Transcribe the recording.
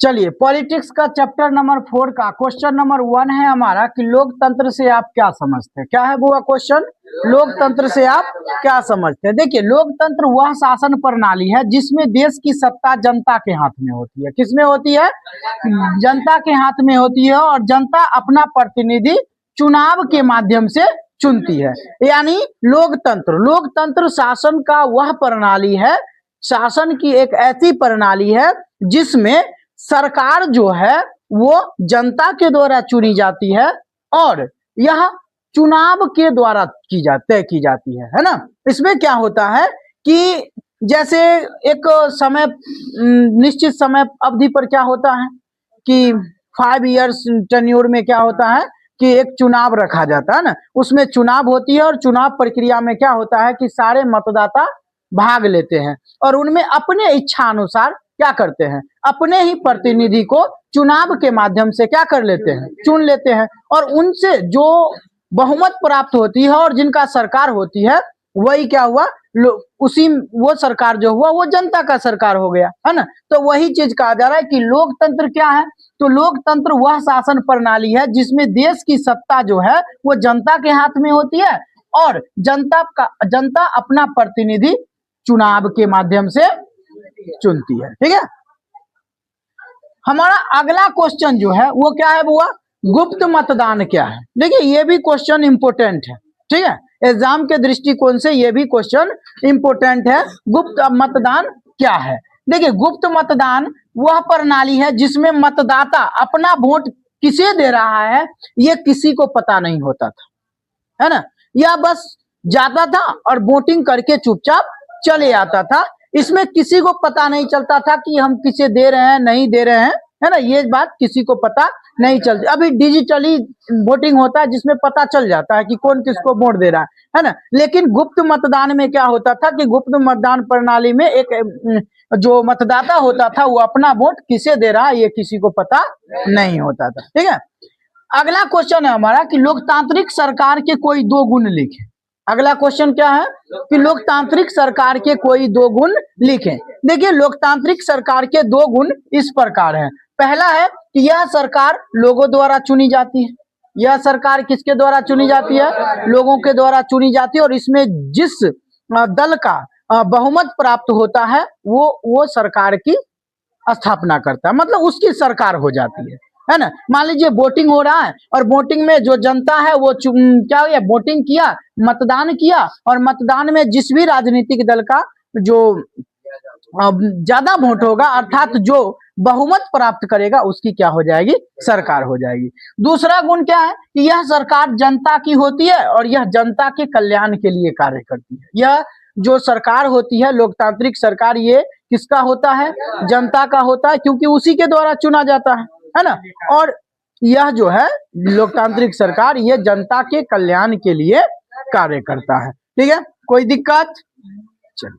चलिए, पॉलिटिक्स का chapter number 4 का क्वेश्चन नंबर 1 है हमारा कि लोकतंत्र से आप क्या समझते हैं। क्या है वो क्वेश्चन? लोकतंत्र से आप क्या समझते हैं। देखिए, लोकतंत्र वह शासन प्रणाली है जिसमें देश की सत्ता जनता के हाथ में होती है। किसमें होती है? जनता के हाथ में होती है और जनता अपना प्रतिनिधि चुनाव के माध्यम से चुनती है। यानी लोकतंत्र शासन का वह प्रणाली है, शासन की एक ऐसी प्रणाली है जिसमें सरकार जो है वो जनता के द्वारा चुनी जाती है और यह चुनाव के द्वारा तय की जाती है ना। इसमें क्या होता है कि जैसे एक समय निश्चित समय अवधि पर क्या होता है कि 5 इयर्स टेन्योर में क्या होता है कि एक चुनाव रखा जाता है ना, उसमें चुनाव होती है और चुनाव प्रक्रिया में क्या होता है कि सारे मतदाता भाग लेते हैं और उनमें अपने इच्छा अनुसार क्या करते हैं, अपने ही प्रतिनिधि को चुनाव के माध्यम से क्या कर लेते हैं, चुन लेते हैं और उनसे जो बहुमत प्राप्त होती है और जिनका सरकार होती है वही क्या हुआ, उसी वो सरकार जो हुआ वो जनता का सरकार हो गया है ना। तो वही चीज कहा जा रहा है कि लोकतंत्र क्या है, तो लोकतंत्र वह शासन प्रणाली है जिसमें देश की सत्ता जो है वो जनता के हाथ में होती है और जनता अपना प्रतिनिधि चुनाव के माध्यम से चुनती है। ठीक है, हमारा अगला क्वेश्चन जो है वो क्या है बुआ, गुप्त मतदान क्या है। देखिए, ये भी क्वेश्चन इंपोर्टेंट है। ठीक है, एग्जाम के दृष्टिकोण से ये भी क्वेश्चन इंपोर्टेंट है। गुप्त मतदान क्या है? देखिए, गुप्त मतदान वह प्रणाली है जिसमें मतदाता अपना वोट किसे दे रहा है ये किसी को पता नहीं होता था, है ना। यह बस जाता था और वोटिंग करके चुपचाप चले आता था। इसमें किसी को पता नहीं चलता था कि हम किसे दे रहे हैं नहीं दे रहे हैं, है ना, ये बात किसी को पता नहीं चलती। अभी डिजिटली वोटिंग होता है जिसमें पता चल जाता है कि कौन किसको वोट दे रहा है ना। लेकिन गुप्त मतदान में क्या होता था कि गुप्त मतदान प्रणाली में एक जो मतदाता होता था वो अपना वोट किसे दे रहा है ये किसी को पता नहीं होता था। ठीक है, अगला क्वेश्चन है हमारा कि लोकतांत्रिक सरकार के कोई 2 गुण लिखें। अगला क्वेश्चन क्या है कि लोकतांत्रिक सरकार के कोई 2 गुण लिखें। देखिए, लोकतांत्रिक सरकार के 2 गुण इस प्रकार हैं। पहला है कि यह सरकार लोगों द्वारा चुनी जाती है। यह सरकार किसके द्वारा चुनी जाती है? लोगों के द्वारा चुनी जाती है और इसमें जिस दल का बहुमत प्राप्त होता है वो सरकार की स्थापना करता है, मतलब उसकी सरकार हो जाती है ना। मान लीजिए वोटिंग हो रहा है और वोटिंग में जो जनता है वो क्या हुआ, वोटिंग किया, मतदान किया और मतदान में जिस भी राजनीतिक दल का जो ज्यादा वोट होगा अर्थात जो बहुमत प्राप्त करेगा उसकी क्या हो जाएगी, सरकार हो जाएगी। दूसरा गुण क्या है कि यह सरकार जनता की होती है और यह जनता के कल्याण के लिए कार्य करती है। यह जो सरकार होती है लोकतांत्रिक सरकार ये किसका होता है? जनता का होता है, क्योंकि उसी के द्वारा चुना जाता है ना। और यह जो है लोकतांत्रिक सरकार ये जनता के कल्याण के लिए कार्य करता है। ठीक है, कोई दिक्कत? चलिए।